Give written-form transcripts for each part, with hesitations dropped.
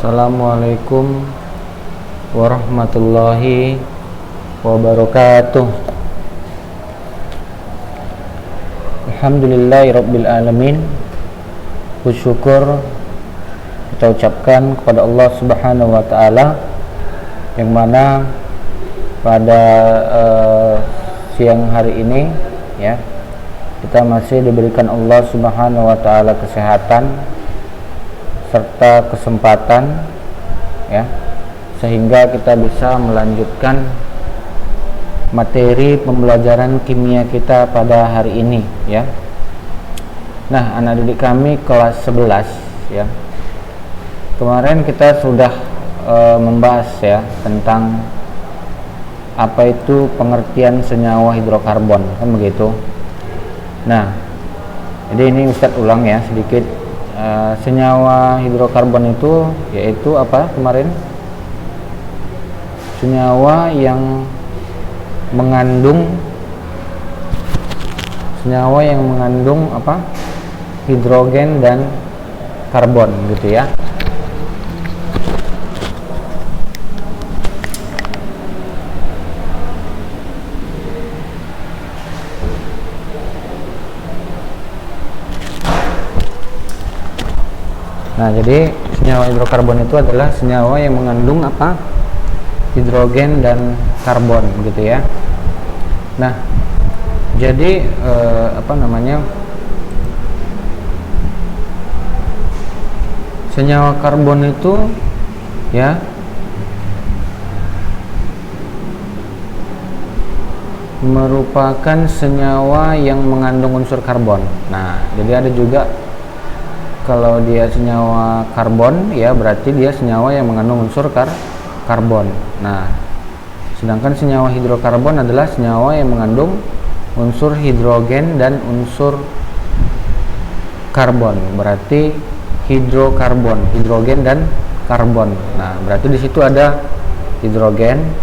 Assalamualaikum warahmatullahi wabarakatuh. Alhamdulillahirabbil alamin. Bersyukur kita ucapkan kepada Allah Subhanahu wa taala yang mana pada siang hari ini ya, kita masih diberikan Allah Subhanahu wa taala kesehatan serta kesempatan ya, sehingga kita bisa melanjutkan materi pembelajaran kimia kita pada hari ini ya. Nah, anak didik kami kelas 11 ya. Kemarin kita sudah membahas ya tentang apa itu pengertian senyawa hidrokarbon, kan begitu. Nah, jadi ini Ustadz ulang ya sedikit. Senyawa hidrokarbon itu yaitu apa kemarin? Senyawa yang mengandung apa? Hidrogen dan karbon gitu ya. Nah, jadi senyawa hidrokarbon itu adalah senyawa yang mengandung apa? Hidrogen dan karbon gitu ya. Nah, jadi senyawa karbon itu ya merupakan senyawa yang mengandung unsur karbon. Nah, jadi ada juga kalau dia senyawa karbon ya berarti dia senyawa yang mengandung unsur karbon. Nah, sedangkan senyawa hidrokarbon adalah senyawa yang mengandung unsur hidrogen dan unsur karbon. Berarti hidrokarbon, hidrogen dan karbon. Nah, berarti di situ ada hidrogen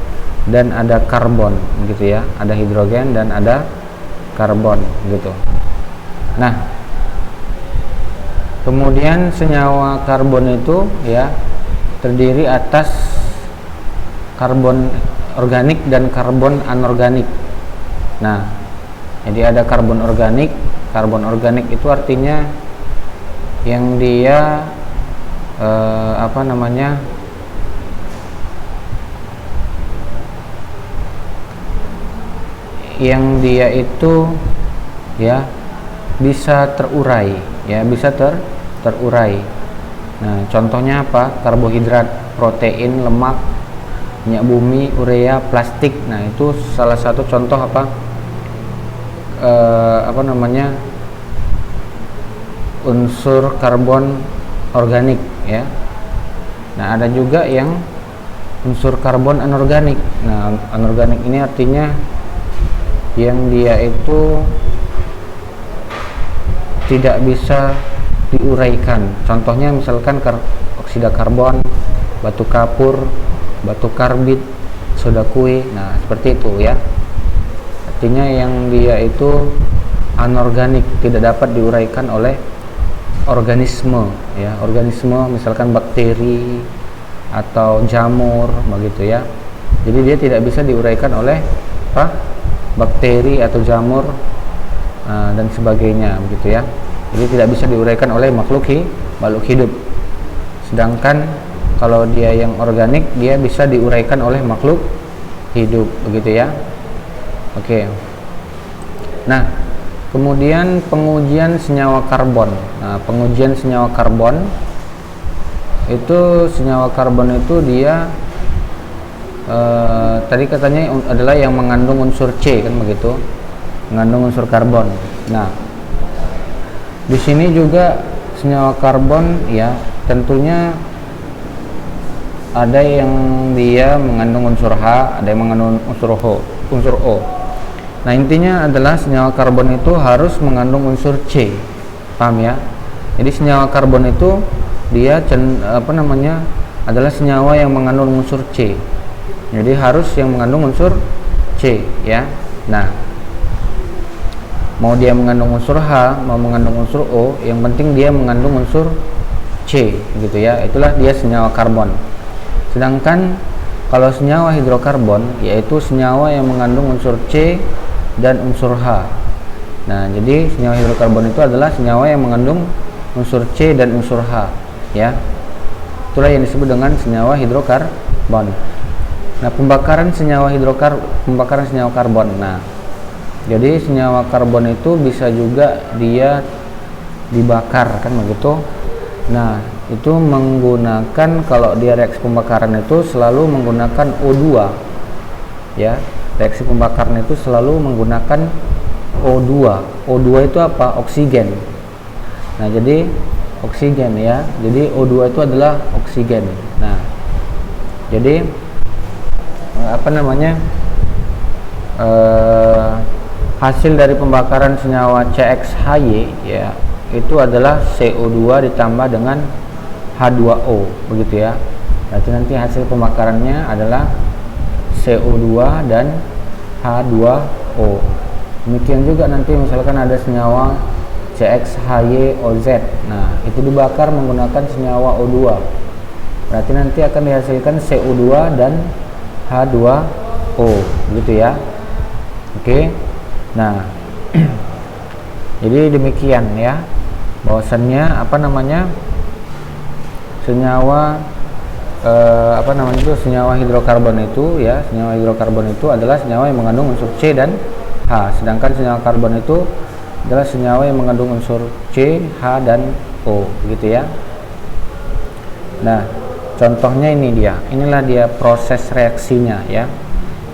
dan ada karbon gitu ya. Ada hidrogen dan ada karbon gitu. Nah, kemudian senyawa karbon itu ya terdiri atas karbon organik dan karbon anorganik. Nah, jadi ada karbon organik. Karbon organik itu artinya yang dia yang dia itu ya bisa terurai ya, bisa terurai. Nah, contohnya apa? Karbohidrat, protein, lemak, minyak bumi, urea, plastik. Nah, itu salah satu contoh unsur karbon organik ya. Nah, ada juga yang unsur karbon anorganik. Nah, anorganik ini artinya yang dia itu tidak bisa diuraikan. Contohnya misalkan oksida karbon, batu kapur, batu karbit, soda kue. Nah, seperti itu ya. Artinya yang dia itu anorganik, tidak dapat diuraikan oleh organisme ya. Organisme misalkan bakteri atau jamur begitu ya. Jadi dia tidak bisa diuraikan oleh bakteri atau jamur dan sebagainya begitu ya. Jadi tidak bisa diuraikan oleh makhluk hidup. Sedangkan kalau dia yang organik, dia bisa diuraikan oleh makhluk hidup begitu ya. Oke. Nah, kemudian pengujian senyawa karbon. Nah, pengujian senyawa karbon itu dia tadi katanya adalah yang mengandung unsur C, kan begitu, mengandung unsur karbon. Nah, di sini juga senyawa karbon ya tentunya ada yang dia mengandung unsur H, ada yang mengandung unsur O. Nah, intinya adalah senyawa karbon itu harus mengandung unsur C, paham ya? Jadi senyawa karbon itu dia adalah senyawa yang mengandung unsur C. Jadi harus yang mengandung unsur C ya. Nah, mau dia mengandung unsur H, mau mengandung unsur O, yang penting dia mengandung unsur C gitu ya, itulah dia senyawa karbon. Sedangkan kalau senyawa hidrokarbon yaitu senyawa yang mengandung unsur C dan unsur H. Nah, jadi senyawa hidrokarbon itu adalah senyawa yang mengandung unsur C dan unsur H, ya. Itulah yang disebut dengan senyawa hidrokarbon. Nah, pembakaran senyawa karbon. Nah, jadi senyawa karbon itu bisa juga dia dibakar, kan begitu. Nah, itu menggunakan, kalau dia reaksi pembakaran itu selalu menggunakan O2, ya. Reaksi pembakaran itu selalu menggunakan O2. O2 itu apa? Oksigen. Nah, jadi oksigen, ya. Jadi O2 itu adalah oksigen. Nah, jadi hasil dari pembakaran senyawa CXHY, ya, itu adalah CO2 ditambah dengan H2O, begitu ya. Nanti hasil pembakarannya adalah CO2 dan H2O. Demikian juga nanti misalkan ada senyawa CXHYOZ. Nah, itu dibakar menggunakan senyawa O2. Berarti nanti akan dihasilkan CO2 dan H2O, gitu ya. Oke. Nah, jadi demikian ya. Bahwasannya senyawa senyawa hidrokarbon itu, ya, senyawa hidrokarbon itu adalah senyawa yang mengandung unsur C dan H, sedangkan senyawa karbon itu adalah senyawa yang mengandung unsur C, H dan O, gitu ya. Nah, contohnya inilah dia proses reaksinya, ya.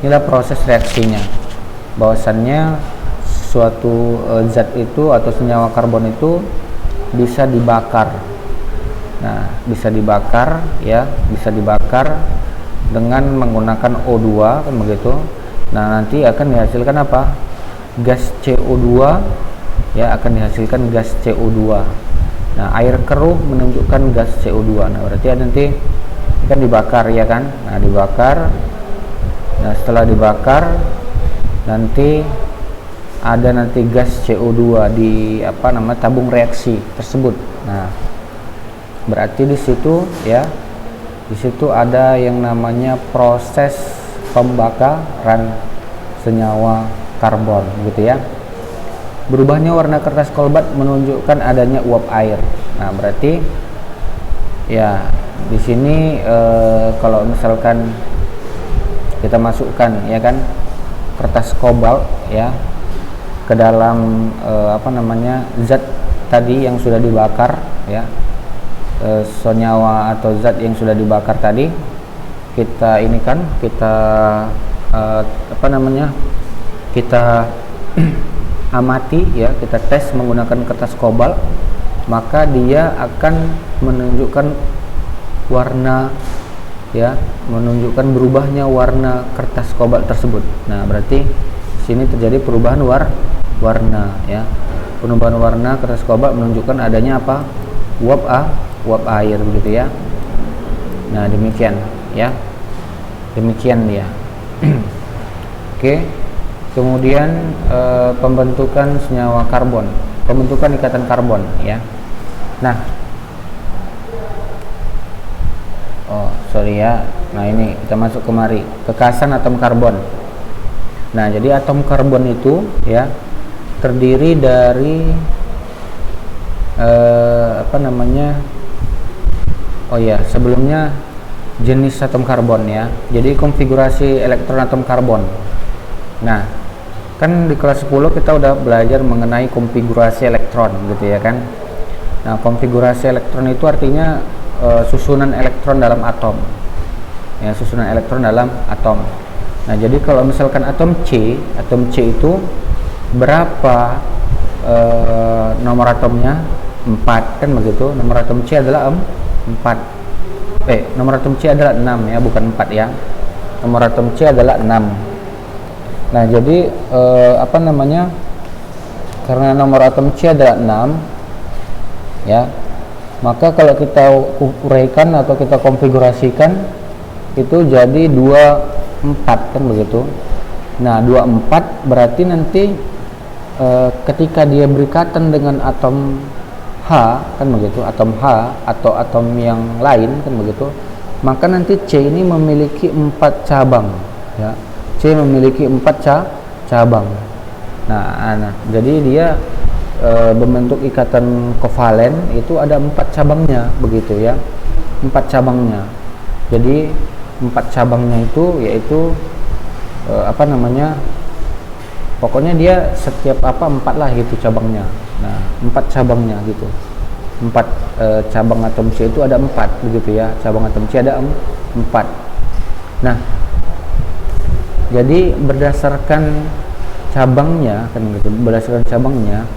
Inilah proses reaksinya. Bahwasannya suatu zat itu atau senyawa karbon itu bisa dibakar. Nah, bisa dibakar, ya, bisa dibakar dengan menggunakan O2, kan begitu. Nah, nanti akan dihasilkan apa? Gas CO2, ya, akan dihasilkan gas CO2. Nah, air keruh menunjukkan gas CO2. Nah, berarti nanti kan dibakar, ya kan? Nah, dibakar. Nah, setelah dibakar nanti ada gas CO2 di tabung reaksi tersebut. Nah, berarti di situ, ya, di situ ada yang namanya proses pembakaran senyawa karbon, gitu ya. Berubahnya warna kertas kolbat menunjukkan adanya uap air. Nah, berarti ya di sini kalau misalkan kita masukkan, ya kan, kertas kobalt, ya, ke dalam zat tadi yang sudah dibakar, ya, senyawa atau zat yang sudah dibakar tadi, kita amati, ya, kita tes menggunakan kertas kobalt, maka dia akan menunjukkan warna, ya, menunjukkan berubahnya warna kertas kobalt tersebut. Nah, berarti sini terjadi perubahan warna, ya. Perubahan warna kertas kobalt menunjukkan adanya apa? Uap air, begitu ya. Nah, demikian, ya. Demikian dia. Oke. Kemudian pembentukan senyawa karbon, pembentukan ikatan karbon, ya. Nah, nah, ini kita masuk kemari, kekasan atom karbon. Nah, jadi atom karbon itu, ya, terdiri dari sebelumnya jenis atom karbon, ya. Jadi konfigurasi elektron atom karbon. Nah, kan di kelas 10 kita udah belajar mengenai konfigurasi elektron, gitu ya kan. Nah, konfigurasi elektron itu artinya susunan elektron dalam atom, ya, susunan elektron dalam atom. Nah, jadi kalau misalkan atom C itu berapa nomor atomnya? 4, kan begitu. Nomor atom C adalah 4. Nomor atom C adalah 6, ya, bukan 4, ya. Nomor atom C adalah 6. Nah, jadi karena nomor atom C adalah 6, ya, maka kalau kita uraikan atau kita konfigurasikan itu jadi 24, kan begitu. Nah, 24 berarti nanti ketika dia berikatan dengan atom H kan begitu, atom H atau atom yang lain kan begitu, maka nanti C ini memiliki 4 cabang ya. C memiliki 4 cabang. Nah, jadi dia membentuk ikatan kovalen itu ada 4 cabangnya begitu ya. 4 cabangnya. Jadi 4 cabangnya itu yaitu pokoknya dia setiap 4 lah gitu cabangnya. Nah, 4 cabangnya gitu. 4 cabang atom C itu ada 4 begitu ya. Cabang atom C ada 4. Nah, jadi berdasarkan cabangnya kan gitu. Berdasarkan cabangnya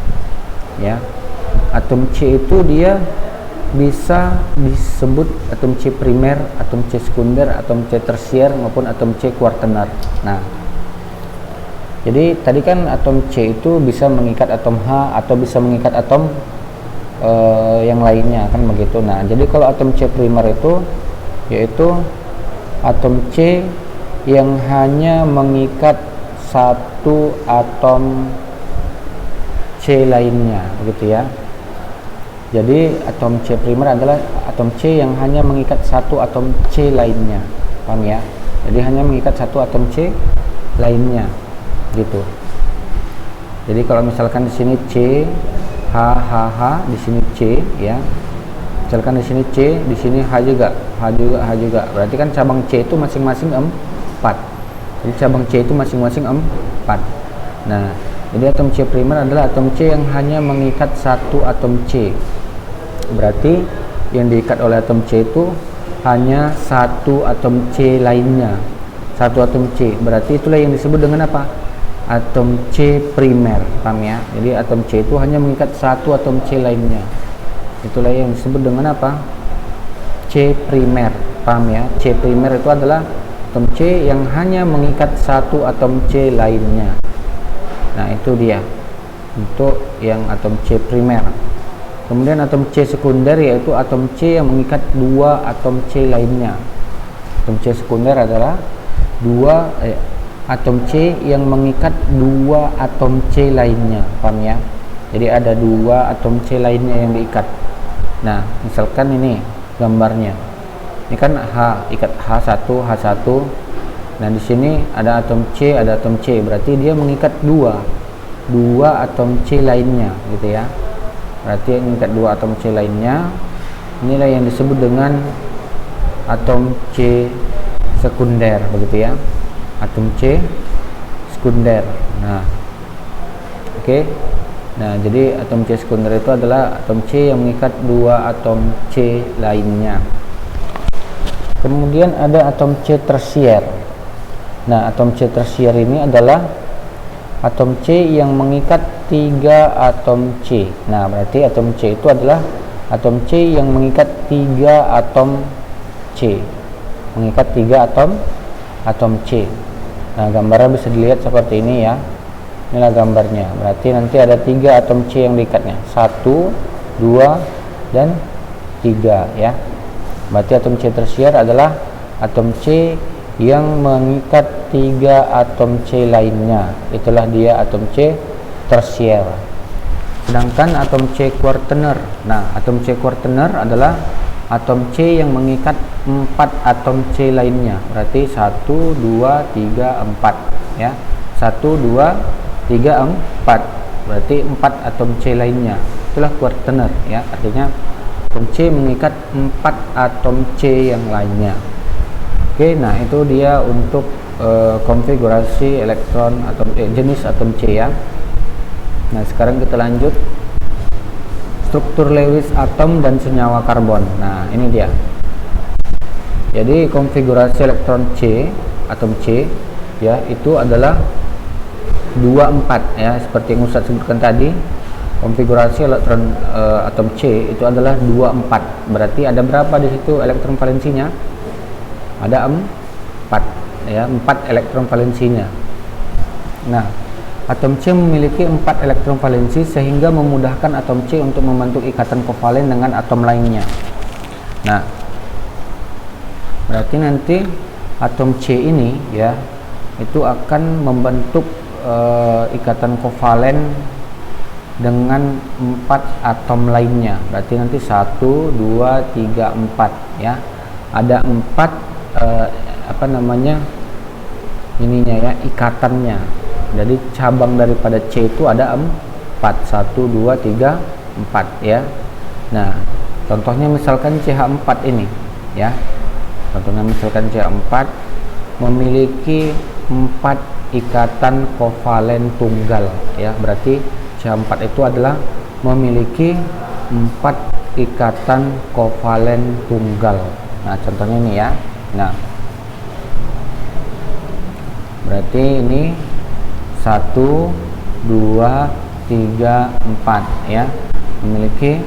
ya. Atom C itu dia bisa disebut atom C primer, atom C sekunder, atom C tersier maupun atom C kuartener. Nah, jadi tadi kan atom C itu bisa mengikat atom H atau bisa mengikat atom yang lainnya kan begitu. Nah, jadi kalau atom C primer itu yaitu atom C yang hanya mengikat satu atom C lainnya begitu ya. Jadi atom C primer adalah atom C yang hanya mengikat satu atom C lainnya. Paham ya? Jadi hanya mengikat satu atom C lainnya gitu. Jadi kalau misalkan di sini C H H H, di sini C ya. Misalkan di sini C, di sini H juga, H juga, H juga. Berarti kan cabang C itu masing-masing 4. Jadi cabang C itu masing-masing 4. Nah, jadi atom C primer adalah atom C yang hanya mengikat satu atom C. Berarti yang diikat oleh atom C itu hanya satu atom C lainnya. Satu atom C. Berarti itulah yang disebut dengan apa? Atom C primer, paham ya? Jadi atom C itu hanya mengikat satu atom C lainnya. Itulah yang disebut dengan apa? C primer, paham ya? C primer itu adalah atom C yang hanya mengikat satu atom C lainnya. Nah, itu dia untuk yang atom C primer. Kemudian atom C sekunder yaitu atom C yang mengikat dua atom C lainnya. Atom C sekunder adalah atom C yang mengikat dua atom C lainnya, paham ya? Jadi ada dua atom C lainnya yang diikat. Nah, misalkan ini gambarnya. Ini kan H, ikat H1, H1. Nah, di sini ada atom C, ada atom C. Berarti dia mengikat dua atom C lainnya, gitu ya. Berarti mengikat dua atom C lainnya. Inilah yang disebut dengan atom C sekunder, begitu ya. Atom C sekunder. Nah, oke. Nah, jadi atom C sekunder itu adalah atom C yang mengikat dua atom C lainnya. Kemudian ada atom C tersier. Nah, atom C tersier ini adalah atom C yang mengikat tiga atom C. Nah, berarti atom C itu adalah atom C yang mengikat tiga atom C. Mengikat tiga atom C. Nah, gambarnya bisa dilihat seperti ini ya. Inilah gambarnya. Berarti nanti ada tiga atom C yang diikatnya. 1, 2, dan 3 ya. Berarti atom C tersier adalah atom C yang mengikat tiga atom C lainnya. Itulah dia atom C tersier. Sedangkan atom C kuartener. Nah, atom C kuartener adalah atom C yang mengikat 4 atom C lainnya. Berarti 1, 2, 3, 4 ya. 1, 2, 3, 4. Berarti 4 atom C lainnya. Itulah kuartener ya. Artinya atom C mengikat 4 atom C yang lainnya. Oke, nah itu dia untuk konfigurasi elektron atau jenis atom C ya. Nah, sekarang kita lanjut struktur Lewis atom dan senyawa karbon. Nah, ini dia. Jadi konfigurasi elektron C, atom C ya, itu adalah 24 ya, seperti yang Ustaz sebutkan tadi. Konfigurasi elektron atom C itu adalah 24. Berarti ada berapa di situ elektron valensinya? Ada 4 ya, 4 elektron valensinya. Nah, atom C memiliki 4 elektron valensi sehingga memudahkan atom C untuk membentuk ikatan kovalen dengan atom lainnya. Nah, berarti nanti atom C ini ya itu akan membentuk ikatan kovalen dengan 4 atom lainnya. Berarti nanti 1, 2, 3, 4 ya. Ada 4 apa namanya? Ininya ya, ikatannya. Jadi cabang daripada C itu ada 4. 1, 2, 3, 4 ya. Nah, contohnya misalkan CH4 ini ya. Contohnya misalkan CH4 memiliki 4 ikatan kovalen tunggal ya. Berarti CH4 itu adalah memiliki 4 ikatan kovalen tunggal. Nah, contohnya ini ya. Nah, berarti ini 1, 2, 3, 4 ya. Memiliki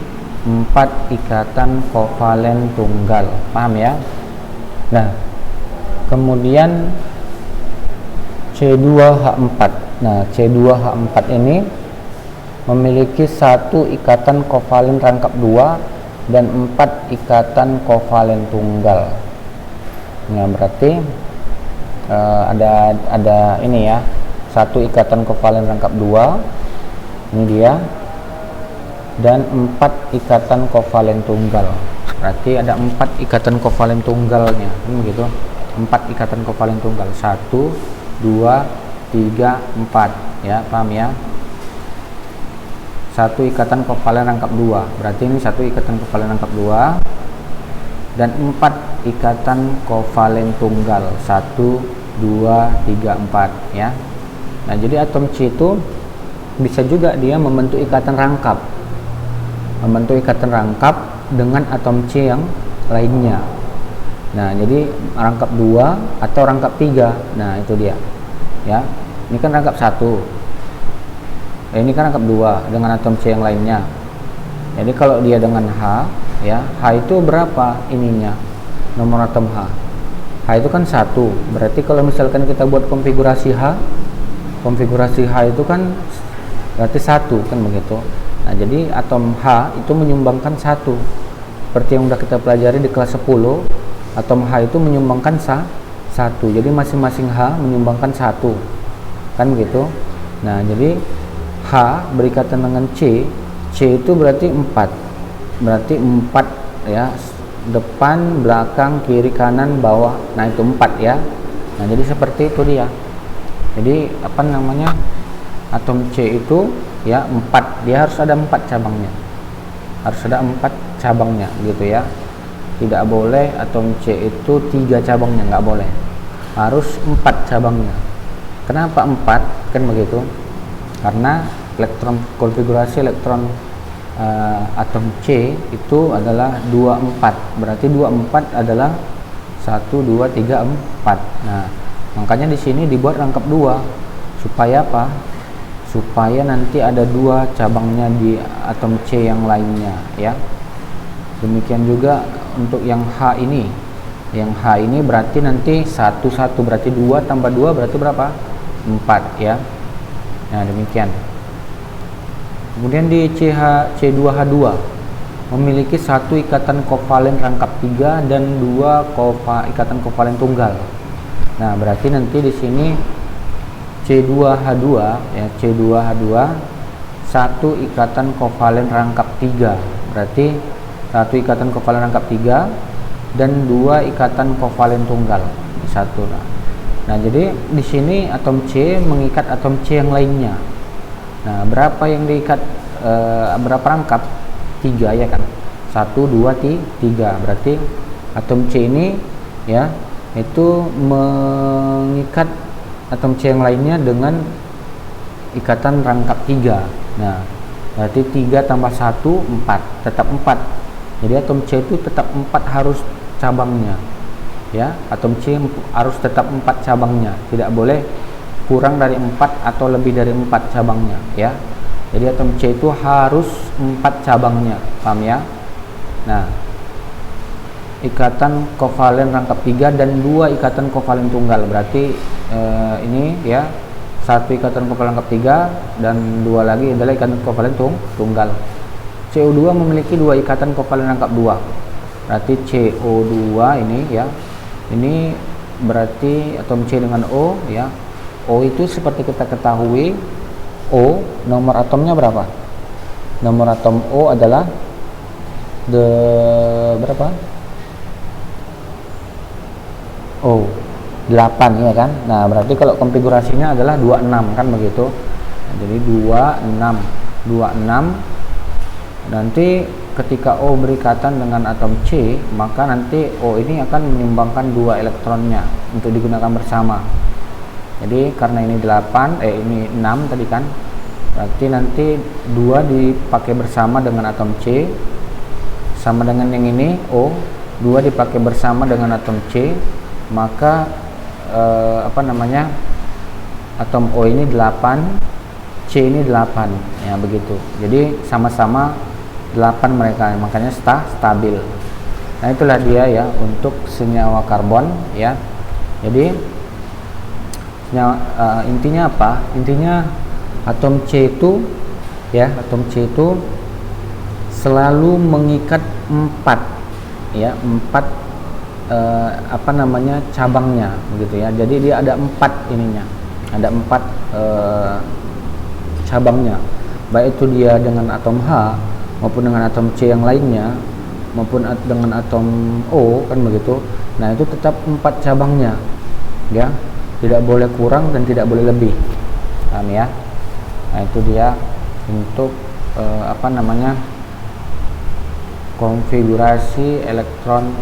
4 ikatan kovalen tunggal. Paham ya? Nah, kemudian C2H4. Nah, C2H4 ini memiliki 1 ikatan kovalen rangkap 2 dan 4 ikatan kovalen tunggal. Nah, berarti ada ini ya, 1 ikatan kovalen rangkap 2 ini dia, dan 4 ikatan kovalen tunggal. Berarti ada 4 ikatan kovalen tunggalnya, begitu. 4 ikatan kovalen tunggal, 1, 2, 3, 4 ya, paham ya? 1 ikatan kovalen rangkap 2, berarti ini 1 ikatan kovalen rangkap 2 dan 4 ikatan kovalen tunggal, 1, 2, 3, 4 ya. Nah, jadi atom C itu bisa juga dia membentuk ikatan rangkap, dengan atom C yang lainnya. Nah, jadi rangkap 2 atau rangkap 3. Nah, itu dia ya. Ini kan rangkap 1, ini kan rangkap 2 dengan atom C yang lainnya. Jadi kalau dia dengan H ya, H itu berapa ininya, nomor atom H? H itu kan 1. Berarti kalau misalkan kita buat konfigurasi H itu kan berarti 1 kan begitu. Nah, jadi atom H itu menyumbangkan 1. Seperti yang udah kita pelajari di kelas 10, atom H itu menyumbangkan 1. Jadi masing-masing H menyumbangkan 1. Kan begitu. Nah, jadi H berikatan dengan C itu berarti 4. Berarti 4 ya, depan, belakang, kiri, kanan, bawah. Nah, itu 4 ya. Nah, jadi seperti itu dia. Jadi apa namanya? Atom C itu ya 4. Dia harus ada 4 cabangnya. Harus ada 4 cabangnya gitu ya. Tidak boleh atom C itu 3 cabangnya, nggak boleh. Harus 4 cabangnya. Kenapa 4? Kan begitu. Karena konfigurasi elektron atom C itu adalah 24. Berarti 24 adalah 1, 2, 3, 4. Nah, makanya di sini dibuat rangkap 2. Supaya apa? Supaya nanti ada 2 cabangnya di atom C yang lainnya ya. Demikian juga untuk yang H ini. Yang H ini berarti nanti 1, 1 berarti 2 tambah 2 berarti berapa? 4 ya. Nah, demikian. Kemudian di C2H2 memiliki 1 ikatan kovalen rangkap 3 dan 2 ikatan kovalen tunggal. Nah, berarti nanti di sini C2H2 ya, C2H2 1 ikatan kovalen rangkap 3. Berarti 1 ikatan kovalen rangkap 3 dan 2 ikatan kovalen tunggal. Satu. Nah, jadi di sini atom C mengikat atom C yang lainnya. Nah, berapa yang diikat, berapa rangkap? 3 ya kan. 1, 2, 3. Berarti atom C ini ya itu mengikat atom C yang lainnya dengan ikatan rangkap 3. Nah, berarti 3 tambah 1 4, tetap 4. Jadi atom C itu tetap 4 harus cabangnya. Ya, atom C harus tetap 4 cabangnya. Tidak boleh kurang dari 4 atau lebih dari 4 cabangnya ya. Jadi atom C itu harus 4 cabangnya, paham ya? Nah, ikatan kovalen rangkap 3 dan 2 ikatan kovalen tunggal. Berarti ini ya, 1 ikatan kovalen rangkap 3 dan 2 lagi adalah ikatan kovalen tunggal. CO2 memiliki 2 ikatan kovalen rangkap 2. Berarti CO2 ini ya. Ini berarti atom C dengan O ya. O itu seperti kita ketahui, O nomor atomnya berapa? Nomor atom O adalah berapa? Oh, 8 ya kan. Nah, berarti kalau konfigurasinya adalah 26 kan begitu. Nah, jadi 26 nanti ketika O berikatan dengan atom C, maka nanti O ini akan menyumbangkan 2 elektronnya untuk digunakan bersama. Jadi karena ini 8, ini 6 tadi kan, berarti nanti 2 dipakai bersama dengan atom C, sama dengan yang ini O, 2 dipakai bersama dengan atom C, maka atom O ini 8, C ini 8 ya begitu. Jadi sama-sama 8 mereka, makanya stabil. Nah, itulah dia ya untuk senyawa karbon ya. Jadi intinya apa? Intinya atom C itu ya, atom C itu selalu mengikat 4 ya, 4 cabangnya begitu ya. Jadi dia ada 4 ininya. Ada 4 cabangnya. Baik itu dia dengan atom H maupun dengan atom C yang lainnya maupun dengan atom O kan begitu. Nah, itu tetap 4 cabangnya. Ya. Tidak boleh kurang dan tidak boleh lebih. Paham ya? Nah, itu dia untuk konfigurasi elektron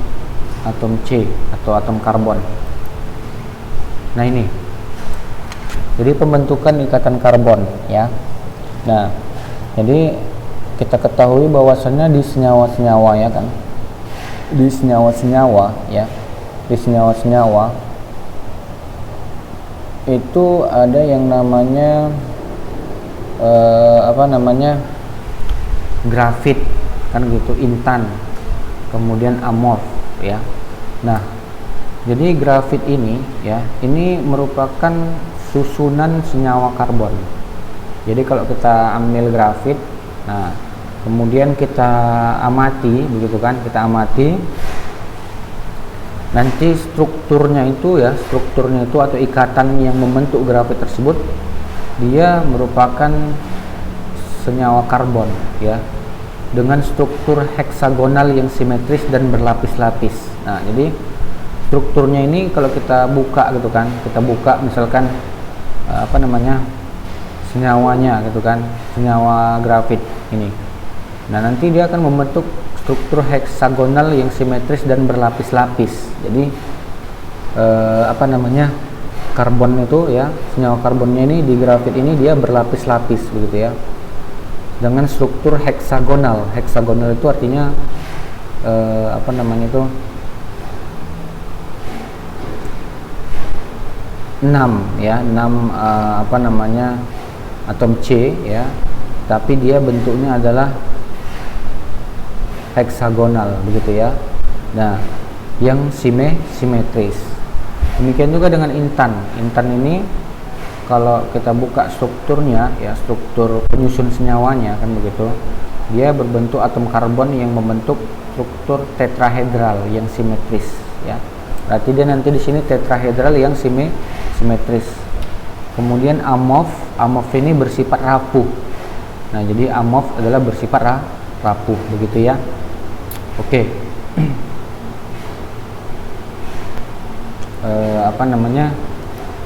atom C atau atom karbon. Nah, ini. Jadi pembentukan ikatan karbon ya. Nah, jadi kita ketahui bahwasannya di senyawa-senyawa ya kan. Di senyawa-senyawa ya. Di senyawa-senyawa itu ada yang namanya grafit kan gitu, intan, kemudian amorf ya. Nah, jadi grafit ini ya, ini merupakan susunan senyawa karbon. Jadi kalau kita ambil grafit, nah kemudian kita amati begitu kan, kita amati nanti strukturnya itu atau ikatan yang membentuk grafit tersebut, dia merupakan senyawa karbon ya, dengan struktur heksagonal yang simetris dan berlapis-lapis. Nah, jadi strukturnya ini kalau kita buka gitu kan, kita buka misalkan senyawanya gitu kan, senyawa grafit ini. Nah, nanti dia akan membentuk struktur heksagonal yang simetris dan berlapis-lapis. Jadi karbon itu ya, senyawa karbonnya ini di grafit ini dia berlapis-lapis begitu ya, dengan struktur heksagonal. Heksagonal itu artinya 6 ya, 6 atom C ya, tapi dia bentuknya adalah heksagonal begitu ya. Nah, yang simetris. Demikian juga dengan intan. Intan ini kalau kita buka strukturnya ya, struktur penyusun senyawanya kan begitu, dia berbentuk atom karbon yang membentuk struktur tetrahedral yang simetris ya. Berarti dia nanti di sini tetrahedral yang simetris. Kemudian amorf ini bersifat rapuh. Nah, jadi amorf adalah bersifat rapuh begitu ya. Oke.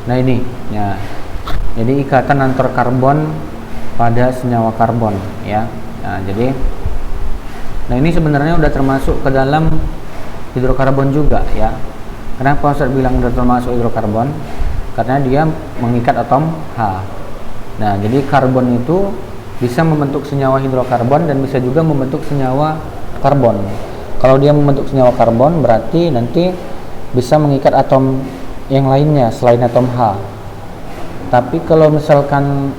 Nah, ini ya. Jadi ikatan antar karbon pada senyawa karbon ya. Nah, ini sebenarnya udah termasuk ke dalam hidrokarbon juga ya. Kenapa Ustaz bilang udah termasuk hidrokarbon? Karena dia mengikat atom H. Nah, jadi karbon itu bisa membentuk senyawa hidrokarbon dan bisa juga membentuk senyawa karbon. Kalau dia membentuk senyawa karbon, berarti nanti bisa mengikat atom yang lainnya selain atom H. Tapi kalau misalkan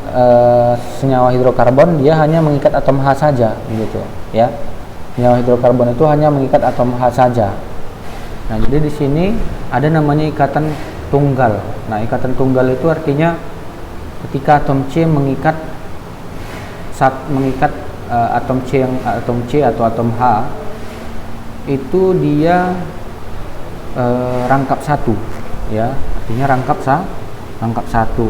senyawa hidrokarbon, dia hanya mengikat atom H saja gitu ya. Senyawa hidrokarbon itu hanya mengikat atom H saja. Nah, jadi di sini ada namanya ikatan tunggal. Nah, ikatan tunggal itu artinya ketika atom C mengikat atom C atau atom H, itu dia rangkap satu ya, artinya rangkap satu.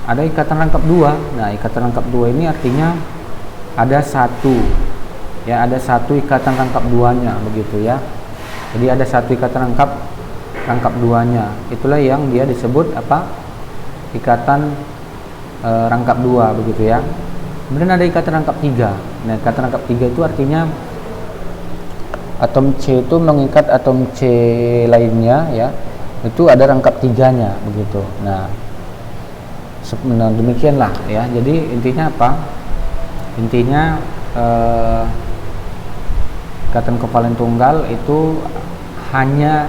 ada ikatan rangkap dua. Nah, ikatan rangkap dua ini artinya ada satu, ya, ada satu ikatan rangkap duanya, begitu ya. Jadi ada satu ikatan rangkap duanya. Itulah yang dia disebut apa? Ikatan rangkap dua, begitu ya. Kemudian ada ikatan rangkap tiga. Nah, ikatan rangkap tiga itu artinya atom C itu mengikat atom C lainnya, ya. Itu ada rangkap tiganya, begitu. Nah, demikianlah ya. Jadi intinya apa? Intinya ikatan kovalen tunggal itu hanya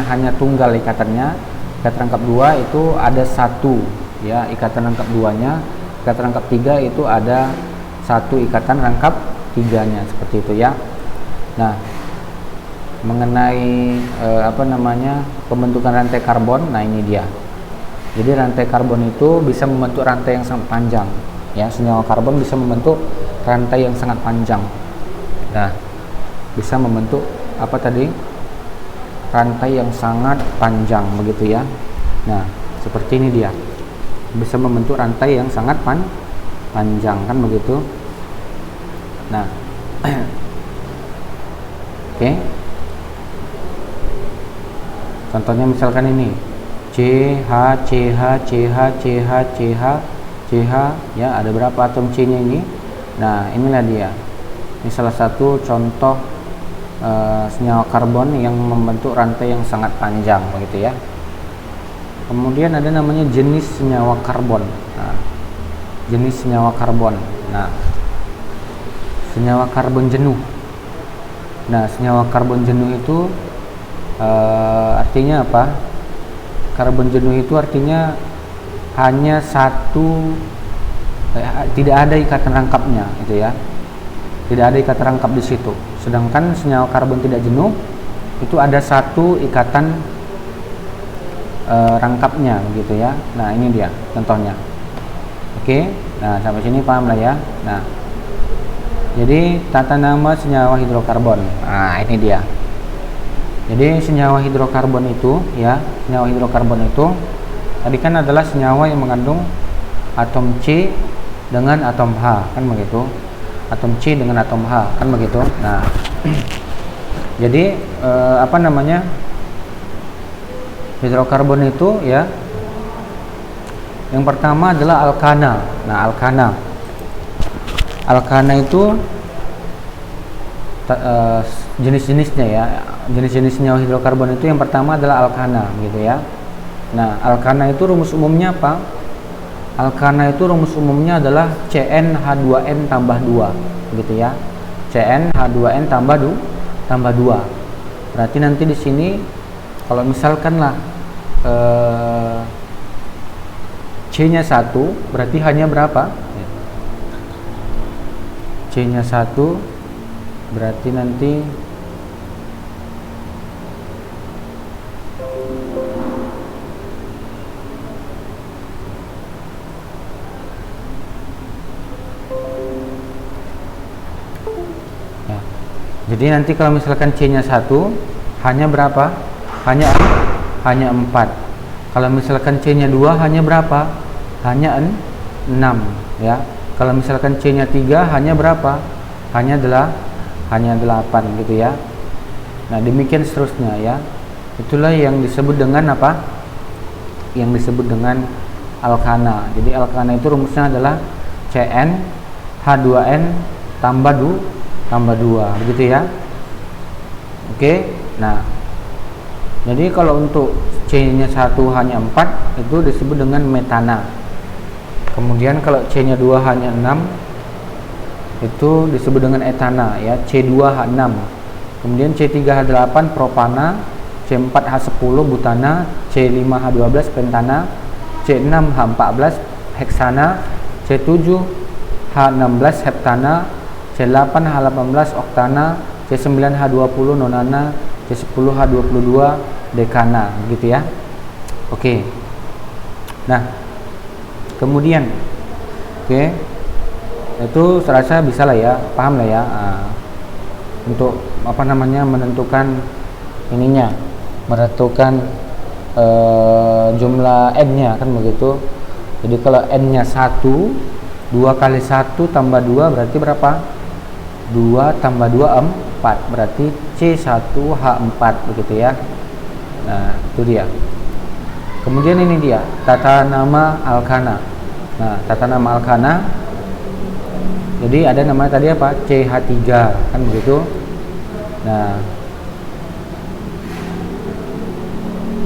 hanya tunggal ikatannya. Ikatan rangkap dua itu ada satu, ya, ikatan rangkap duanya. Ikatan rangkap tiga itu ada satu ikatan rangkap tiganya, seperti itu ya. Nah, mengenai pembentukan rantai karbon, nah ini dia. Jadi rantai karbon itu bisa membentuk rantai yang sangat panjang, ya. Senyawa karbon bisa membentuk rantai yang sangat panjang. Nah, bisa membentuk apa tadi? Rantai yang sangat panjang, begitu ya. Nah, seperti ini dia. Bisa membentuk rantai yang sangat panjang, kan begitu. Nah, oke. Contohnya misalkan ini CH, CH, CH, CH, CH, CH, ya, ada berapa atom C-nya ini? Nah, inilah dia. Ini salah satu contoh senyawa karbon yang membentuk rantai yang sangat panjang, begitu ya. Kemudian ada namanya jenis senyawa karbon. Nah, jenis senyawa karbon. Nah, senyawa karbon jenuh. Nah, senyawa karbon jenuh itu artinya apa? Karbon jenuh itu artinya hanya satu, tidak ada ikatan rangkapnya, itu ya. Tidak ada ikatan rangkap di situ. Sedangkan senyawa karbon tidak jenuh itu ada satu ikatan rangkapnya, begitu ya. Nah, ini dia contohnya. Oke. Nah, sampai sini paham lah ya. Nah, jadi tata nama senyawa hidrokarbon. Nah, ini dia. Jadi senyawa hidrokarbon itu, ya, senyawa hidrokarbon itu tadi kan adalah senyawa yang mengandung atom C dengan atom H, kan begitu. Atom C dengan atom H, kan begitu. Nah, jadi hidrokarbon itu, ya, yang pertama adalah alkana. Nah, alkana itu jenis-jenisnya, ya. Jenis-jenis senyawa hidrokarbon itu yang pertama adalah alkana, gitu ya. Nah, alkana itu rumus umumnya apa? Alkana itu rumus umumnya adalah CnH2n tambah 2, gitu ya. CnH2n tambah 2. Berarti nanti di sini kalau misalkan lah C-nya 1, berarti hanya berapa? C-nya 1 berarti nanti ya. Jadi nanti kalau misalkan C-nya 1 hanya berapa? Hanya 4. Kalau misalkan C-nya 2 hanya berapa? Hanya 6, ya. Kalau misalkan C-nya 3 hanya berapa? Hanya 8, gitu ya. Nah, demikian seterusnya, ya. Itulah yang disebut dengan apa? Yang disebut dengan alkana. Jadi alkana itu rumusnya adalah CnH2n tambah 2, begitu ya. Oke. Nah, jadi kalau untuk C-nya 1 hanya 4 itu disebut dengan metana. Kemudian kalau C-nya 2 hanya 6 itu disebut dengan etana, ya, C2H6. Kemudian C3H8 propana, C4H10 butana, C5H12 pentana, C6H14 heksana, C7H16 heptana, C8H18 oktana, C9H20 nonana, C10H22 dekana, gitu ya. Oke. Nah, kemudian itu serasa bisa lah ya, paham lah ya. Untuk menentukan ininya, menentukan jumlah n-nya, kan begitu. Jadi kalau N-nya 1, 2 kali 1 tambah 2 berarti berapa? 2 tambah 2 4, berarti C1H4 begitu ya. Nah, itu dia. Kemudian ini dia tata nama alkana. Nah, tata nama alkana, jadi ada namanya tadi apa? CH3 kan begitu. Nah,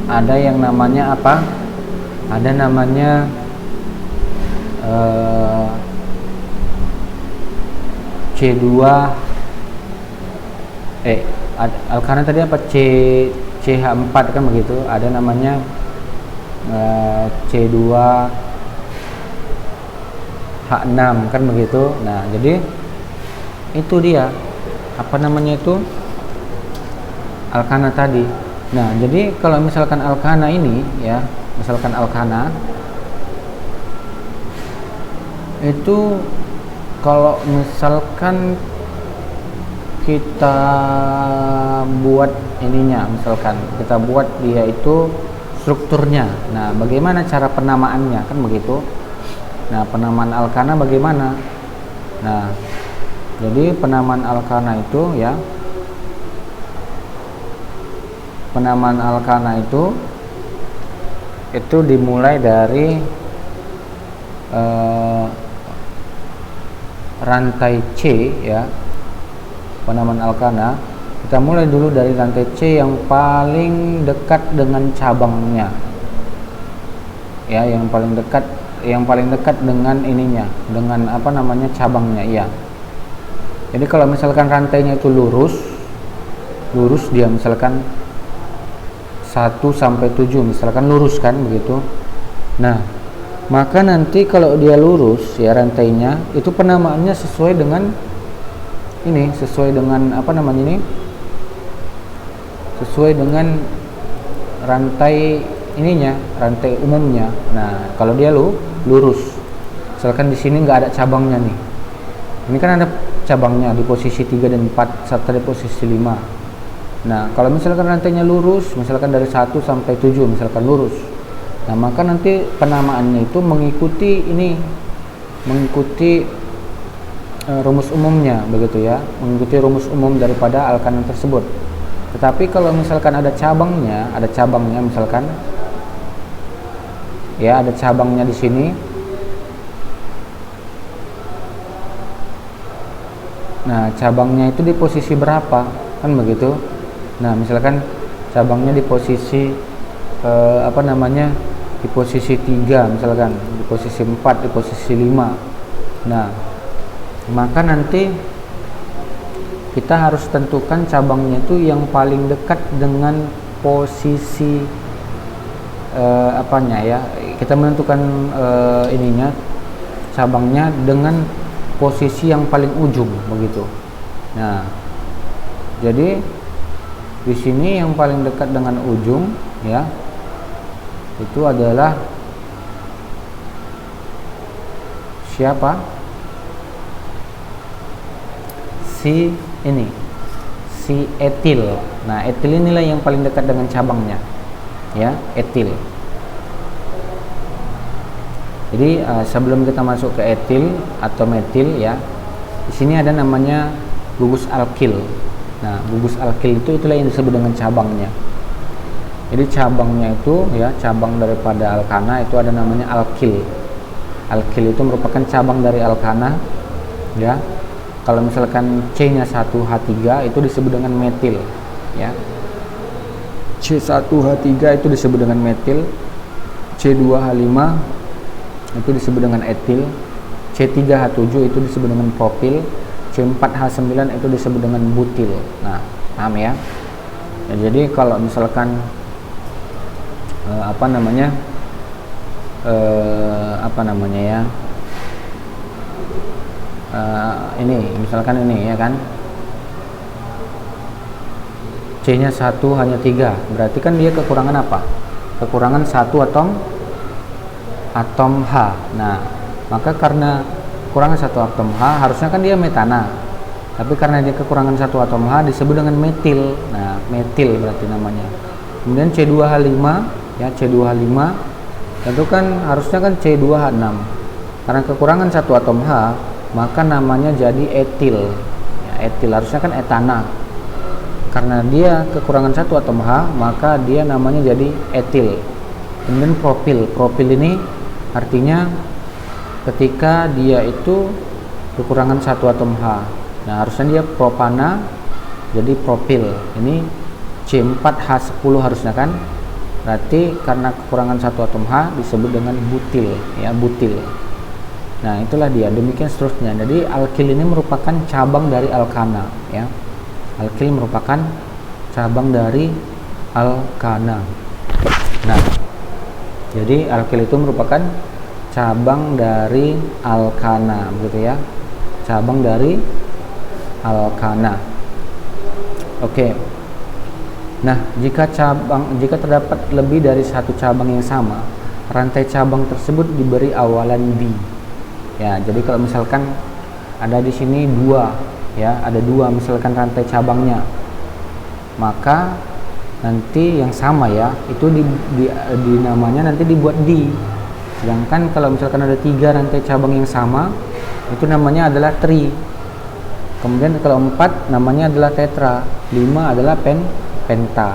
ada yang namanya apa? Ada namanya C2 alkana tadi apa? CH4 kan begitu. Ada namanya C2H6 kan begitu. Nah, jadi itu dia apa namanya itu alkana tadi. Nah, jadi kalau misalkan alkana ini ya, misalkan alkana itu kalau misalkan kita buat ininya, misalkan kita buat dia itu strukturnya. Nah, bagaimana cara penamaannya kan begitu. Nah, penamaan alkana bagaimana? Nah, jadi penamaan alkana itu ya, penamaan alkana itu dimulai dari rantai C ya. Penamaan alkana kita mulai dulu dari rantai C yang paling dekat dengan cabangnya ya, yang paling dekat dengan ininya, dengan apa namanya cabangnya ya. Jadi kalau misalkan rantainya itu lurus dia misalkan 1 sampai 7 misalkan lurus kan begitu. Nah, maka nanti kalau dia lurus ya rantainya itu penamaannya sesuai dengan ini, sesuai dengan apa namanya ini, sesuai dengan rantai ininya, rantai umumnya. Nah, kalau dia lurus, misalkan di sini nggak ada cabangnya nih, ini kan ada cabangnya di posisi 3 dan 4 serta di posisi 5. Nah, kalau misalkan rantainya lurus, misalkan dari 1 sampai 7 misalkan lurus, nah maka nanti penamaannya itu mengikuti ini, mengikuti rumus umumnya begitu ya, mengikuti rumus umum daripada alkana tersebut. Tetapi kalau misalkan ada cabangnya misalkan ya, ada cabangnya di sini. Nah, cabangnya itu di posisi berapa kan begitu. Nah, misalkan cabangnya di posisi apa namanya, di posisi 3 misalkan, di posisi 4, di posisi 5. Nah, maka nanti kita harus tentukan cabangnya itu yang paling dekat dengan posisi apanya ya. Kita menentukan ininya, cabangnya dengan posisi yang paling ujung begitu. Nah, jadi di sini yang paling dekat dengan ujung ya, itu adalah siapa? Si ini, si etil. Nah, etil inilah yang paling dekat dengan cabangnya ya, etil. Jadi sebelum kita masuk ke etil atau metil ya, di sini ada namanya gugus alkil. Nah, gugus alkil itulah yang disebut dengan cabangnya. Jadi cabangnya itu ya, cabang daripada alkana itu ada namanya alkil. Alkil itu merupakan cabang dari alkana ya. Kalau misalkan C-nya 1H3 itu disebut dengan metil ya. C1H3 itu disebut dengan metil. C2H5 itu disebut dengan etil. C3H7 itu disebut dengan propil. C4H9 itu disebut dengan butil. Nah, paham ya? Ya, jadi kalau misalkan apa namanya ya, ini misalkan ini ya kan, C-nya 1 hanya 3, berarti kan dia kekurangan apa? Kekurangan 1 atom H. Nah, maka karena kekurangan 1 atom H, harusnya kan dia metana, tapi karena dia kekurangan 1 atom H disebut dengan metil. Nah, metil berarti namanya. Kemudian C2H5 ya, C2H5 Tentu kan harusnya kan C2H6. Karena kekurangan satu atom H, maka namanya jadi etil. Ya, etil harusnya kan etana. Karena dia kekurangan satu atom H, maka dia namanya jadi etil. Kemudian propil. Propil ini artinya ketika dia itu kekurangan satu atom H. Nah, harusnya dia propana, jadi propil. Ini C4H10 harusnya kan. Berarti karena kekurangan satu atom H disebut dengan butil, ya, butil. Nah, itulah dia. Demikian seterusnya. Jadi alkil ini merupakan cabang dari alkana, ya. Alkil merupakan cabang dari alkana. Nah, jadi alkil itu merupakan cabang dari alkana, begitu ya. Cabang dari alkana. Oke. Nah, jika terdapat lebih dari satu cabang yang sama, rantai cabang tersebut diberi awalan di. Ya, jadi kalau misalkan ada di sini dua, ya, ada dua misalkan rantai cabangnya, maka nanti yang sama ya, itu di namanya nanti dibuat di. Sedangkan kalau misalkan ada tiga rantai cabang yang sama, itu namanya adalah tri. Kemudian kalau 4 namanya adalah tetra, 5 adalah penta,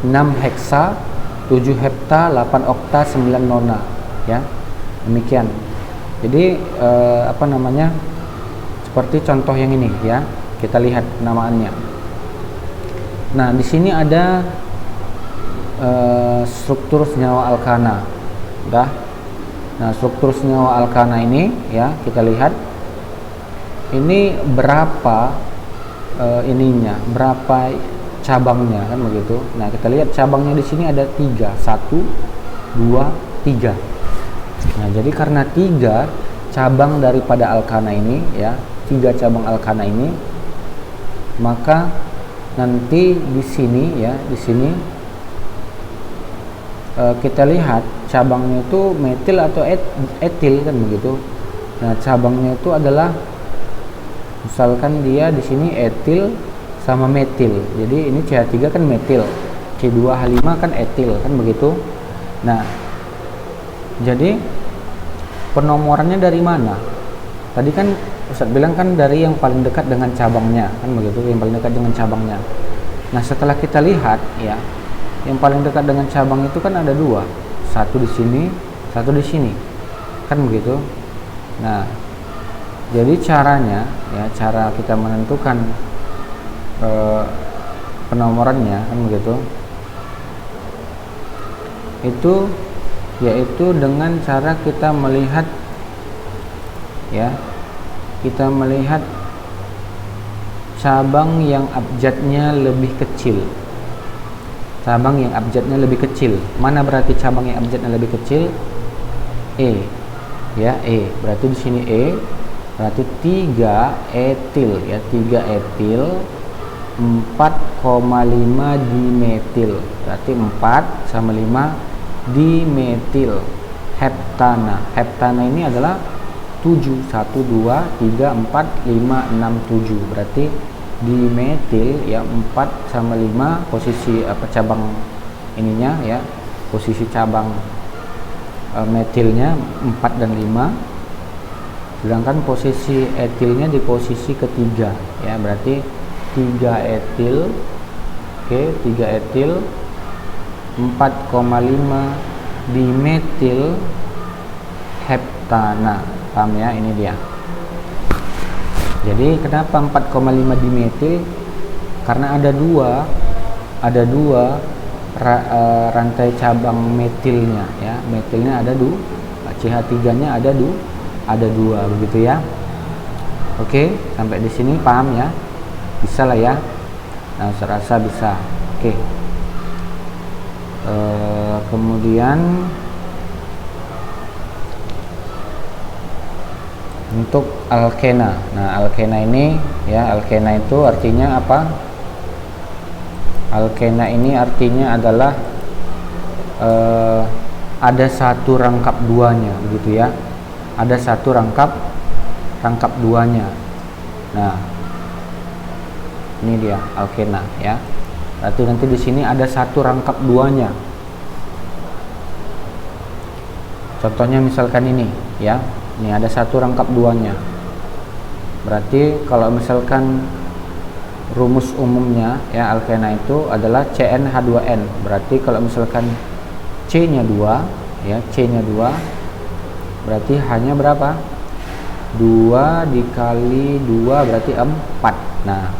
6 heksa, 7 hepta, 8 okta, 9 nona, ya. Demikian. Jadi seperti contoh yang ini ya. Kita lihat penamaannya. Nah, di sini ada struktur senyawa alkana. Udah. Nah, struktur senyawa alkana ini ya, kita lihat. Ini berapa berapa cabangnya kan begitu. Nah, kita lihat cabangnya di sini ada 3, 1, 2, 3. Nah, jadi karena 3 cabang daripada alkana ini ya, 3 cabang alkana ini, maka nanti di sini ya, di sini kita lihat cabangnya itu metil atau etil kan begitu. Nah, cabangnya itu adalah misalkan dia di sini etil sama metil. Jadi ini CH3 kan metil, C2H5 kan etil kan begitu. Nah, jadi penomorannya dari mana? Tadi kan Ustadz bilang kan dari yang paling dekat dengan cabangnya kan begitu, yang paling dekat dengan cabangnya. Nah, setelah kita lihat ya, yang paling dekat dengan cabang itu kan ada 2, satu di sini, satu di sini kan begitu. Nah, jadi caranya ya, cara kita menentukan penomorannya kan begitu, itu yaitu dengan cara kita melihat ya, kita melihat cabang yang abjadnya lebih kecil. Cabang yang abjadnya lebih kecil. Mana berarti cabang yang abjadnya lebih kecil? E. Ya, E. Berarti di sini E. Berarti 3 etil ya, 3 etil, 4,5 dimetil. Berarti 4 sama 5 dimetil heptana. Heptana ini adalah 7, 1, 2, 3, 4, 5, 6, 7. Berarti dimetil ya, 4 sama 5 posisi cabang ininya ya, posisi cabang metilnya 4 dan 5, sedangkan posisi etilnya di posisi ketiga ya. Berarti 3 etil, oke, 3 etil, 4,5 dimetil heptana. Paham ya, ini dia. Jadi kenapa 4,5 dimetil? Karena ada dua rantai cabang metilnya ya. Metilnya ada CH3-nya ada 2 begitu ya. Oke, sampai di sini paham ya? Bisa lah ya. Nah, saya rasa bisa. Oke. Kemudian untuk alkena. Nah, alkena ini ya, alkena itu artinya apa? Alkena ini artinya adalah ada satu rangkap duanya begitu ya. Ada satu rangkap duanya. Nah, ini dia alkena ya. Berarti nanti di sini ada satu rangkap duanya. Contohnya misalkan ini ya, ini ada satu rangkap duanya. Berarti kalau misalkan rumus umumnya ya alkena itu adalah CnH2n. Berarti kalau misalkan C-nya 2 ya, C-nya 2 berarti hanya berapa? 2 dikali 2 berarti 4. Nah,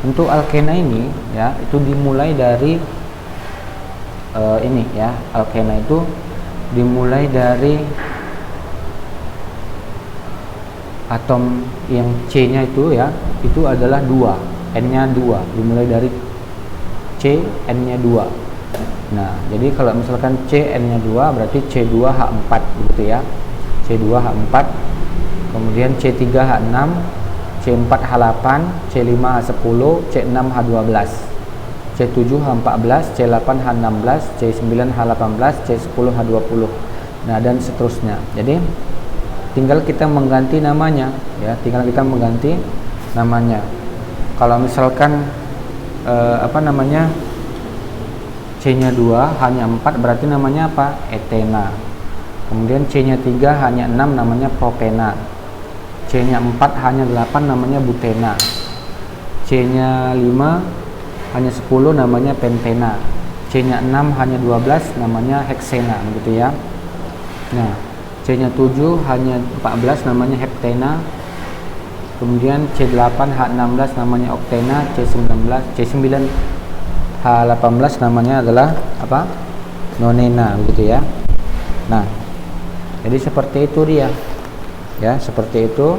untuk alkena ini ya, itu dimulai dari ini ya, alkena itu dimulai dari atom yang C-nya itu ya, itu adalah 2, N-nya 2, dimulai dari C, N-nya 2. Nah, jadi kalau misalkan C, N-nya 2 berarti C2H4 gitu ya. C2H4, kemudian C3H6, C4H8, C5H10, C6H12, C7H14, C8H16, C9H18, C10H20. Nah, dan seterusnya. Jadi tinggal kita mengganti namanya ya, tinggal kita mengganti namanya. Kalau misalkan C-nya 2 hanya 4 berarti namanya apa? Etena. Kemudian C-nya 3 hanya 6 namanya propena. C-nya 4 hanya 8 namanya butena. C-nya 5 hanya 10 namanya pentena. C-nya 6 hanya 12 namanya heksena, begitu ya. Nah, C-nya 7 hanya 14 namanya heptena. Kemudian C8H16 namanya oktena, C9H18 namanya adalah apa? Nonena, begitu ya. Nah, jadi seperti itu dia. Ya, seperti itu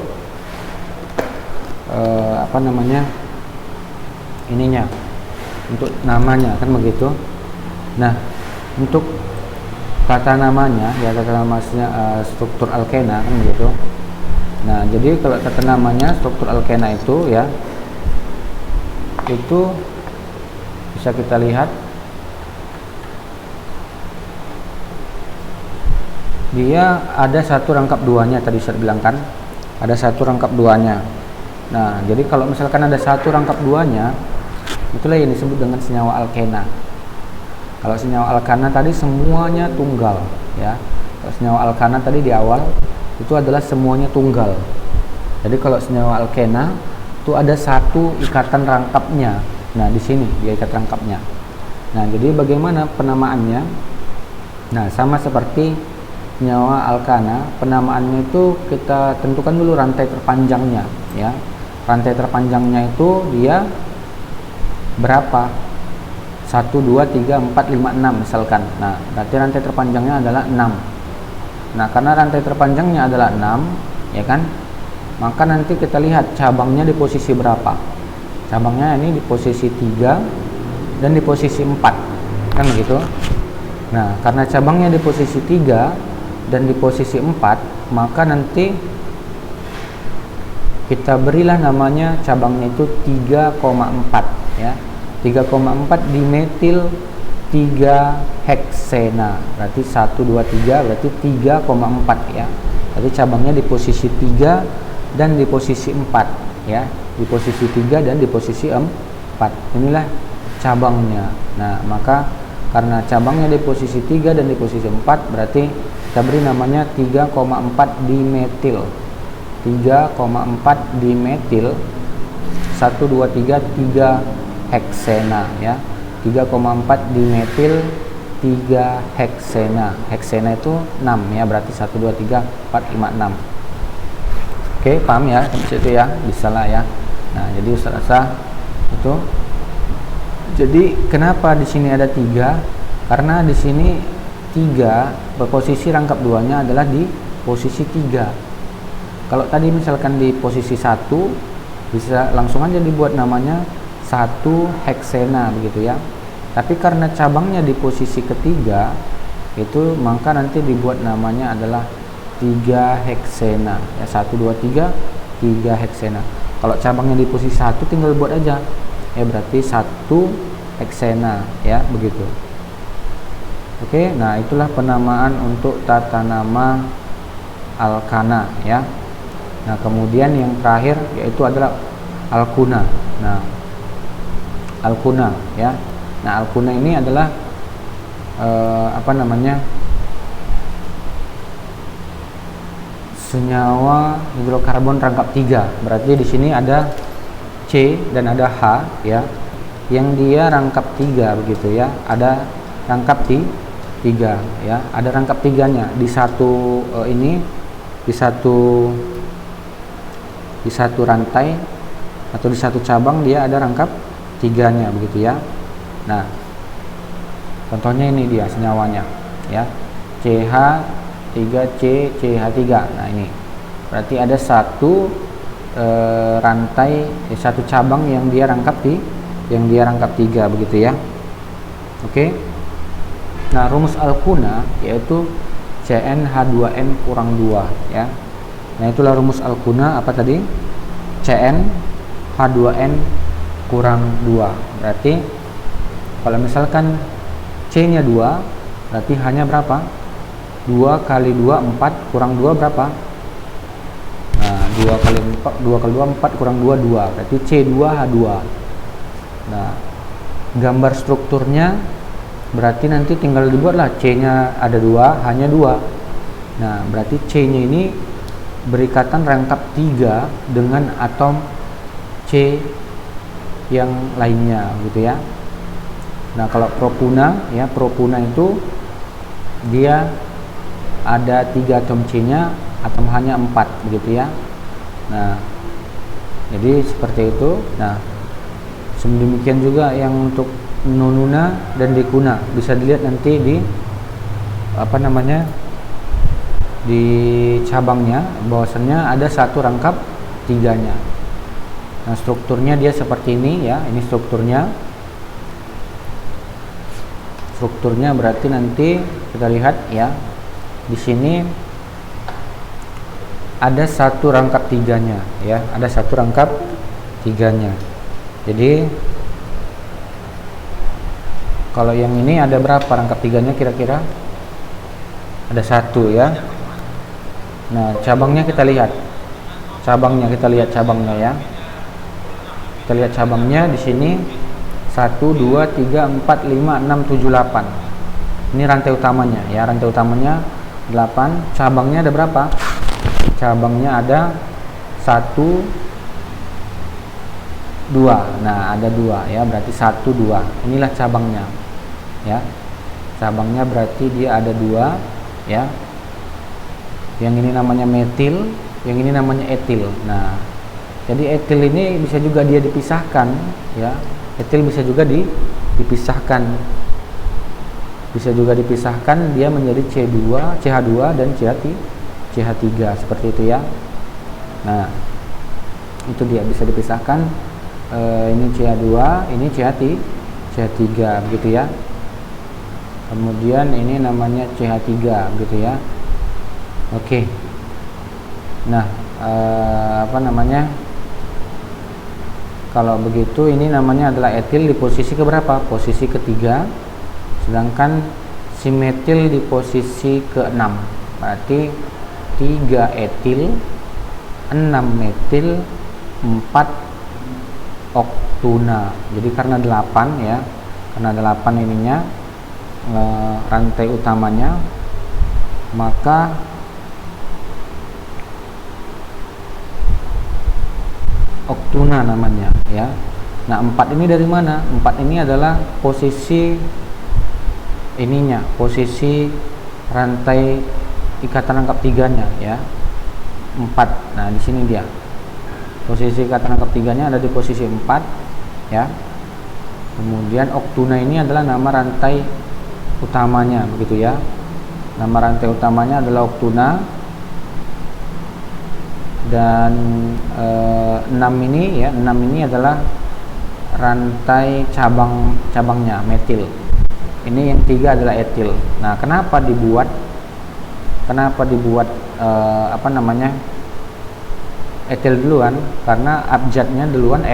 ininya. Untuk namanya kan begitu. Nah, untuk tata namanya ya, tata namanya struktur alkena kan begitu. Nah, jadi kalau tata namanya struktur alkena itu ya, itu bisa kita lihat dia ada satu rangkap duanya, tadi saya bilang kan ada satu rangkap duanya. Nah, jadi kalau misalkan ada satu rangkap duanya, itulah yang disebut dengan senyawa alkena. Kalau senyawa alkana tadi semuanya tunggal ya. Kalau senyawa alkana tadi di awal itu adalah semuanya tunggal. Jadi kalau senyawa alkena itu ada satu ikatan rangkapnya. Nah, di sini dia ikat rangkapnya. Nah, jadi bagaimana penamaannya? Nah, sama seperti senyawa alkana, penamaannya itu kita tentukan dulu rantai terpanjangnya ya. Rantai terpanjangnya itu dia berapa? 1, 2, 3, 4, 5, 6 misalkan. Nah, berarti rantai terpanjangnya adalah 6. Nah, karena rantai terpanjangnya adalah 6 ya kan, maka nanti kita lihat cabangnya di posisi berapa. Cabangnya ini di posisi 3 dan di posisi 4 kan begitu. Nah, karena cabangnya di posisi 3 dan di posisi 4, maka nanti kita berilah namanya cabangnya itu 3,4 ya. 3,4 dimetil 3 heksena. Berarti 1 2 3 berarti 3,4 ya. Berarti cabangnya di posisi 3 dan di posisi 4 ya. Di posisi 3 dan di posisi 4. Inilah cabangnya. Nah, maka karena cabangnya di posisi 3 dan di posisi 4 berarti kita beri namanya 3,4 dimetil. 3,4 dimetil 1 2 3 3 heksena ya. 3,4 dimetil 3 heksena. Heksena itu 6 ya, berarti 1 2 3 4 5 6. Oke, paham ya sampai situ ya? Bisa lah ya. Nah, jadi Ustaz rasa itu. Jadi kenapa di sini ada 3? Karena di sini 3 berposisi rangkap duanya adalah di posisi 3. Kalau tadi misalkan di posisi 1, bisa langsung aja dibuat namanya 1 heksena begitu ya. Tapi karena cabangnya di posisi ketiga itu, maka nanti dibuat namanya adalah 3 heksena ya. 1 2 3 3 heksena. Kalau cabangnya di posisi 1 tinggal buat aja ya, berarti 1 heksena ya, begitu. Oke, nah itulah penamaan untuk tata nama alkana ya. Nah, kemudian yang terakhir yaitu adalah alkuna. Nah, alkuna ya. Nah, alkuna ini adalah senyawa hidrokarbon rangkap 3. Berarti di sini ada C dan ada H ya, yang dia rangkap 3 begitu ya. Ada rangkap 3 ya, ada rangkap 3-nya di satu di satu rantai atau di satu cabang dia ada rangkap 3-nya begitu ya. Nah, contohnya ini dia senyawanya ya, CH3C CH3. Nah, ini berarti ada satu rantai, satu cabang yang dia rangkap 3 begitu ya. Oke. Nah, rumus alkuna yaitu CnH2n kurang 2 ya. Nah, itulah rumus alkuna apa tadi? CnH2n kurang 2. Berarti kalau misalkan C-nya 2, berarti hanya berapa? 2 kali 2 4 kurang 2 berapa? Nah, 2 kali 2 4 kurang 2 2. Berarti C2H2. Nah, gambar strukturnya berarti nanti tinggal dibuatlah C-nya ada 2, hanya 2. Nah, berarti C-nya ini berikatan rangkap 3 dengan atom C yang lainnya gitu ya. Nah, kalau propuna ya, propuna itu dia ada 3 atom C-nya, atom H-nya 4 begitu ya. Nah, jadi seperti itu. Nah, demikian juga yang untuk nonuna dan dekuna, bisa dilihat nanti di apa namanya, di cabangnya bahwasannya ada satu rangkap 3-nya. Nah, strukturnya dia seperti ini ya. Ini strukturnya berarti nanti kita lihat ya, di sini ada satu rangkap 3-nya ya, ada satu rangkap 3-nya. Jadi kalau yang ini ada berapa rangkap 3-nya kira-kira? Ada 1 ya. Nah, cabangnya kita lihat. Cabangnya ya. Kita lihat cabangnya di sini 1 2 3 4 5 6 7 8. Ini rantai utamanya ya, rantai utamanya 8. Cabangnya ada berapa? Cabangnya ada 1 2. Nah, ada 2 ya, berarti 1 2. Inilah cabangnya ya. Cabangnya berarti dia ada 2 ya. Yang ini namanya metil, yang ini namanya etil. Nah, jadi etil ini bisa juga dia dipisahkan ya. Etil bisa juga dipisahkan. Bisa juga dipisahkan, dia menjadi CH2 dan CH3 seperti itu ya. Nah, itu dia bisa dipisahkan. Ini CH2, ini CH3 begitu ya. Kemudian ini namanya CH3 begitu ya. Oke. Nah, apa namanya? Kalau begitu ini namanya adalah etil di posisi keberapa? Posisi ketiga. Sedangkan si metil di posisi ke-6. Berarti 3 etil, 6 metil, 4 oktuna. Jadi karena 8 ya, karena 8 ininya rantai utamanya, maka oktuna namanya ya. Nah, 4 ini dari mana? 4 ini adalah posisi ininya, posisi rantai ikatan rangkap 3-nya ya. 4. Nah, di sini dia. Posisi ikatan rangkap 3-nya ada di posisi 4 ya. Kemudian oktuna ini adalah nama rantai utamanya begitu ya. Nama rantai utamanya adalah oktuna. Dan 6 ini ya, 6 ini adalah rantai cabangnya metil. Ini yang 3 adalah etil. Nah, kenapa dibuat apa namanya, etil duluan? Karena abjadnya duluan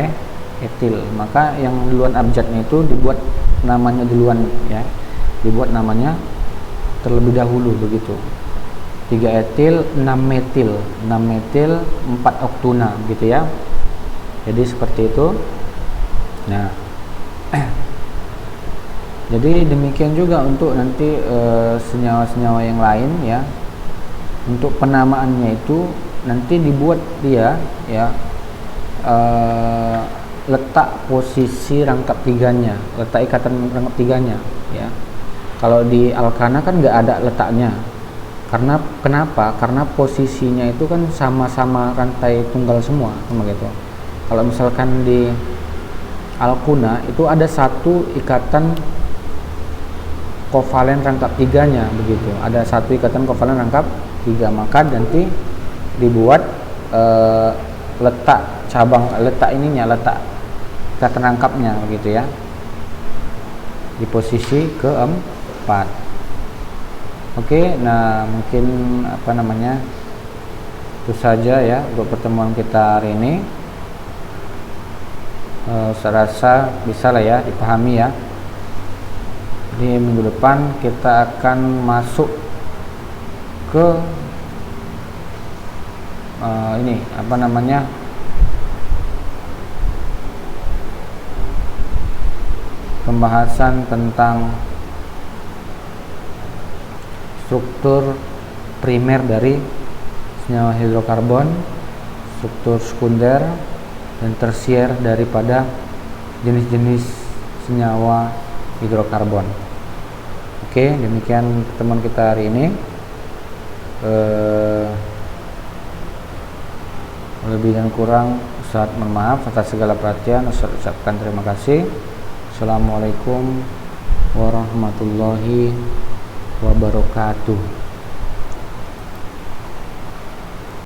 etil, maka yang duluan abjadnya itu dibuat namanya duluan ya, dibuat namanya terlebih dahulu begitu. 3 etil, 6 metil, 4 oktuna gitu ya. Jadi seperti itu. Nah, jadi demikian juga untuk nanti senyawa-senyawa yang lain ya. Untuk penamaannya itu nanti dibuat dia ya, letak posisi rangkap tiganya, letak ikatan rangkap tiganya ya. Kalau di Alkana kan nggak ada letaknya. Karena kenapa? Karena posisinya itu kan sama-sama rantai tunggal semua, sama gitu. Kalau misalkan di Alkuna itu ada satu ikatan kovalen rangkap tiganya begitu. Ada satu ikatan kovalen rangkap tiga, maka nanti dibuat letak letak ikatan rangkapnya begitu ya, di posisi keempat. Oke, nah mungkin itu saja ya untuk pertemuan kita hari ini. Saya rasa bisa lah ya dipahami ya. Di minggu depan kita akan masuk ke pembahasan tentang struktur primer dari senyawa hidrokarbon, struktur sekunder dan tersier daripada jenis-jenis senyawa hidrokarbon. Oke, demikian pertemuan kita hari ini. Lebih dan kurang Ustaz mohon maaf atas segala perhatian. Ustaz ucapkan terima kasih. Assalamualaikum warahmatullahi wabarakatuh.